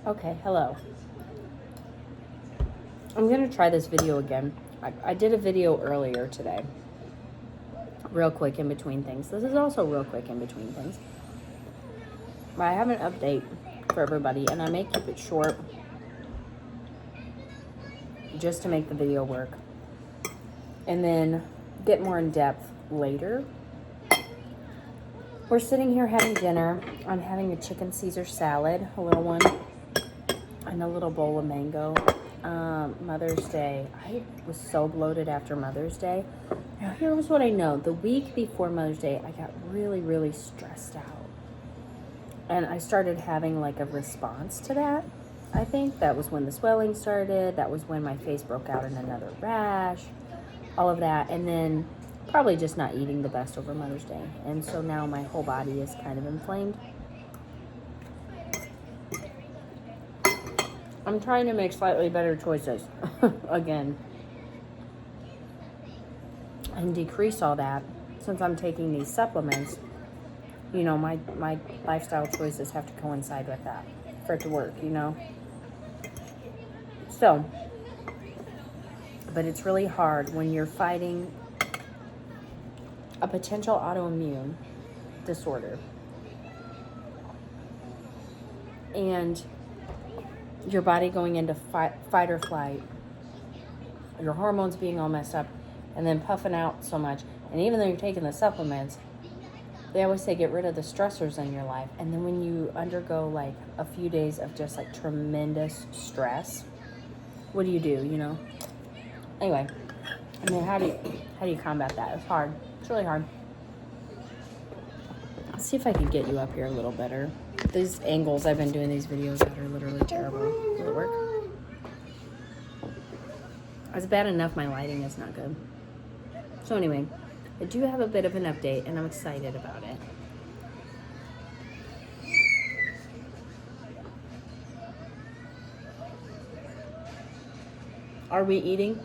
Okay, hello. I'm going to try this video again. I did a video earlier today. Real quick in between things. This is also real quick in between things. But I have an update for everybody, and I may keep it short just to make the video work. And then get more in depth later. We're sitting here having dinner. I'm having a chicken Caesar salad, a little one, and a little bowl of mango. Mother's Day. I was so bloated after Mother's Day. Now, here's what I know. The week before Mother's Day, I got really, really stressed out. And I started having like a response to that. I think that was when the swelling started. That was when my face broke out in another rash. All of that. And then probably just not eating the best over Mother's Day. And so now my whole body is kind of inflamed. I'm trying to make slightly better choices again and decrease all that. Since I'm taking these supplements, you know, my lifestyle choices have to coincide with that for it to work, you know. So, but it's really hard when you're fighting a potential autoimmune disorder and your body going into fight or flight, your hormones being all messed up, and then puffing out so much. And even though you're taking the supplements, they always say get rid of the stressors in your life. And then when you undergo like a few days of just like tremendous stress, what do, you know? Anyway, I mean, how do you combat that? It's hard. It's really hard. Let's see if I can get you up here a little better. These angles I've been doing these videos at are literally terrible. Will it work? It's bad enough my lighting is not good. So anyway, I do have a bit of an update, and I'm excited about it. Are we eating?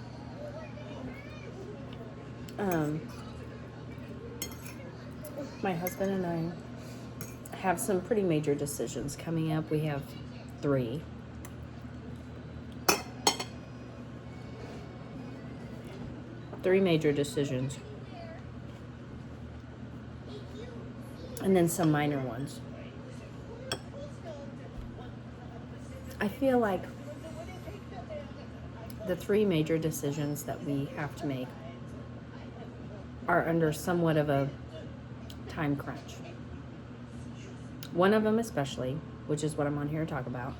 My husband and I have some pretty major decisions coming up. We have 3. Three major decisions. And then some minor ones. I feel like the 3 major decisions that we have to make are under somewhat of a time crunch. One of them especially, which is what I'm on here to talk about.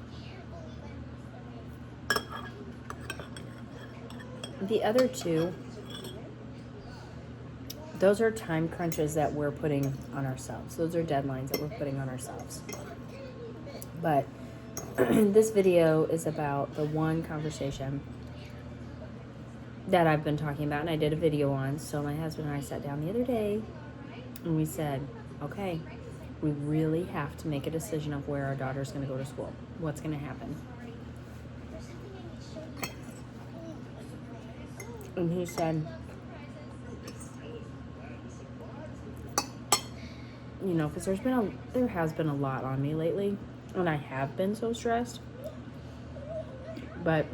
The other 2, those are time crunches that we're putting on ourselves. Those are deadlines that we're putting on ourselves. But this video is about the one conversation that I've been talking about, and I did a video on. So my husband and I sat down the other day, and we said, okay, we really have to make a decision of where our daughter's going to go to school. What's going to happen? And he said, you know, because there has been a lot on me lately, and I have been so stressed. But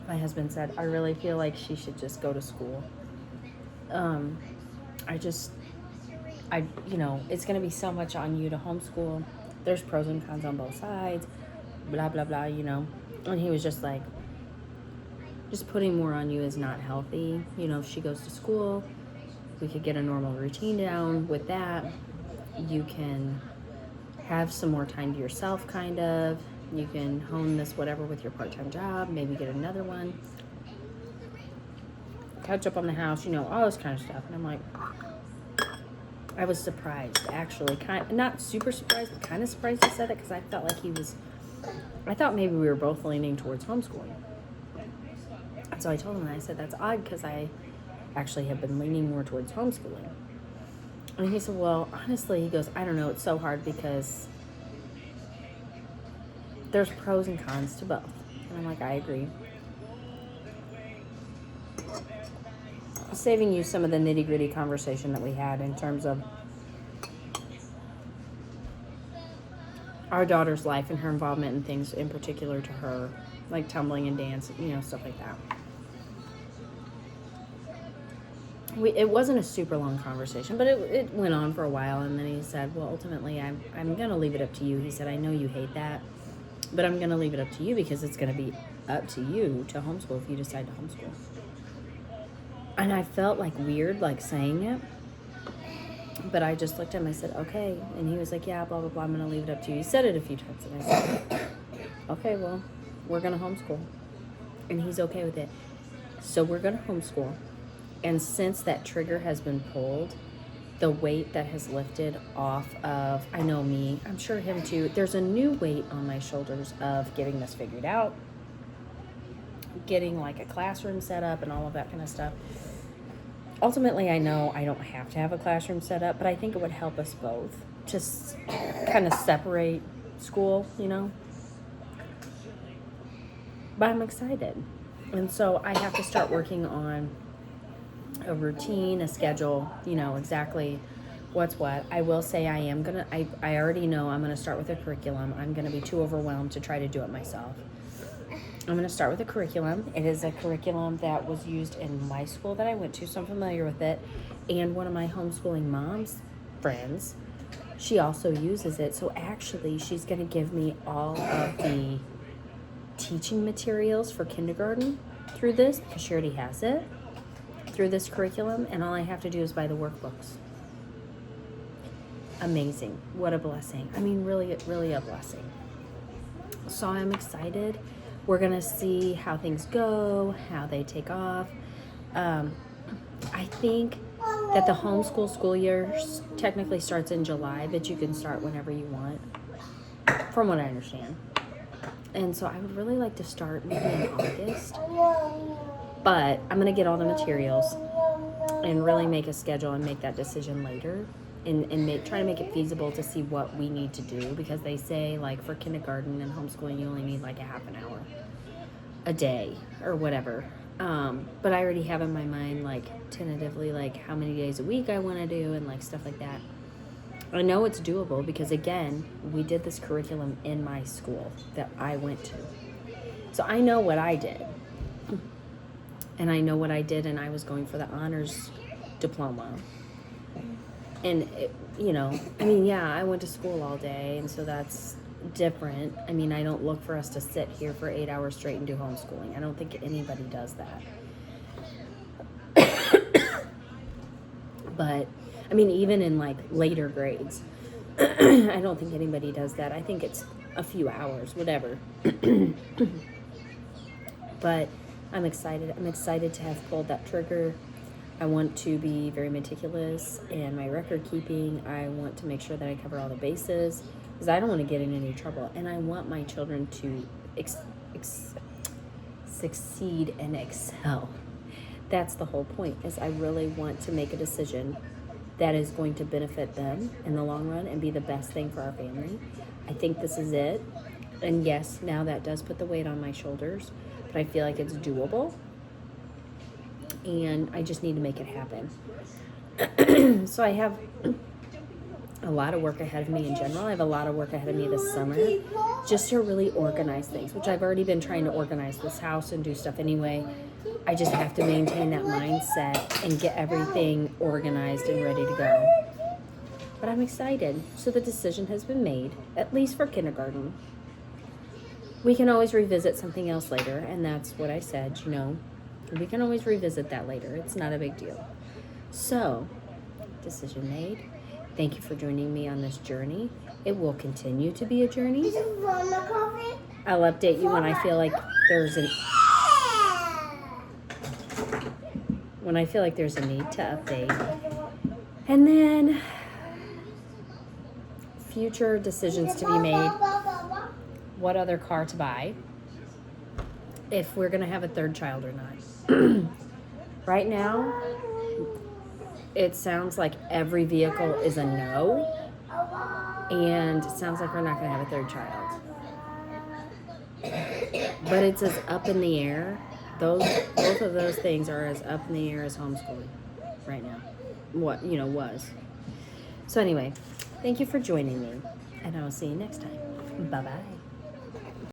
my husband said, I really feel like she should just go to school. You know, it's going to be so much on you to homeschool. There's pros and cons on both sides, blah, blah, blah, you know. And he was just like, just putting more on you is not healthy. You know, if she goes to school, we could get a normal routine down with that. You can have some more time to yourself, kind of. You can hone this whatever with your part-time job, maybe get another one. Catch up on the house, you know, all this kind of stuff. And I'm like, I was surprised, actually. Not super surprised, but kind of surprised he said it, because I felt like I thought maybe we were both leaning towards homeschooling. So I told him, and I said, that's odd, because I actually have been leaning more towards homeschooling. And he said, well, honestly, he goes, I don't know, it's so hard because there's pros and cons to both. And I'm like, I agree. Saving you some of the nitty-gritty conversation that we had in terms of our daughter's life and her involvement in things in particular to her, like tumbling and dance, stuff like that. It wasn't a super long conversation, but it went on for a while, and then he said, well, ultimately, I'm going to leave it up to you. He said, I know you hate that, but I'm going to leave it up to you because it's going to be up to you to homeschool if you decide to homeschool. And I felt like weird, like saying it. But I just looked at him, I said, okay. And he was like, yeah, blah, blah, blah, I'm going to leave it up to you. He said it a few times. And I said, okay, well, we're going to homeschool. And he's okay with it. So we're going to homeschool. And since that trigger has been pulled, the weight that has lifted off of, I know me, I'm sure him too, there's a new weight on my shoulders of getting this figured out, getting like a classroom set up and all of that kind of stuff. Ultimately, I know I don't have to have a classroom set up, but I think it would help us both. Just kind of separate school, But I'm excited. And so I have to start working on a routine, a schedule, exactly what's what. I will say I already know I'm going to start with a curriculum. I'm going to be too overwhelmed to try to do it myself. I'm going to start with a curriculum. It is a curriculum that was used in my school that I went to, so I'm familiar with it. And one of my homeschooling mom's friends, she also uses it. So actually, she's going to give me all of the teaching materials for kindergarten through this, because she already has it, through this curriculum. And all I have to do is buy the workbooks. Amazing. What a blessing. I mean, really, really a blessing. So I'm excited. We're going to see how things go, how they take off. I think that the homeschool school year technically starts in July, but you can start whenever you want, from what I understand. And so I would really like to start maybe in August. But I'm going to get all the materials and really make a schedule and make that decision later. And try to make it feasible to see what we need to do, because they say, like, for kindergarten and homeschooling, you only need like a half an hour a day or whatever. But I already have in my mind, like, tentatively, like, how many days a week I want to do and, like, stuff like that. I know it's doable because, again, we did this curriculum in my school that I went to. So I know what I did. And I know what I did, and I was going for the honors diploma. And, I went to school all day, and so that's different. I mean, I don't look for us to sit here for 8 hours straight and do homeschooling. I don't think anybody does that. But, I mean, even in, like, later grades, I don't think anybody does that. I think it's a few hours, whatever. But I'm excited. I'm excited to have pulled that trigger. I want to be very meticulous in my record keeping. I want to make sure that I cover all the bases, because I don't want to get in any trouble. And I want my children to succeed and excel. That's the whole point, is I really want to make a decision that is going to benefit them in the long run and be the best thing for our family. I think this is it. And yes, now that does put the weight on my shoulders, but I feel like it's doable. And I just need to make it happen. So I have a lot of work ahead of me in general. I have a lot of work ahead of me this summer just to really organize things, which I've already been trying to organize this house and do stuff anyway. I just have to maintain that mindset and get everything organized and ready to go. But I'm excited. So the decision has been made, at least for kindergarten. We can always revisit something else later, and that's what I said, We can always revisit that later. It's not a big deal. So, decision made. Thank you for joining me on this journey. It will continue to be a journey. I'll update you when I feel like there's a need to update. And then future decisions to be made. What other car to buy? If we're going to have a third child or not. Right now, it sounds like every vehicle is a no, and it sounds like we're not going to have a third child. But it's as up in the air. Both of those things are as up in the air as homeschooling right now. Was. So anyway, thank you for joining me, and I will see you next time. Bye-bye.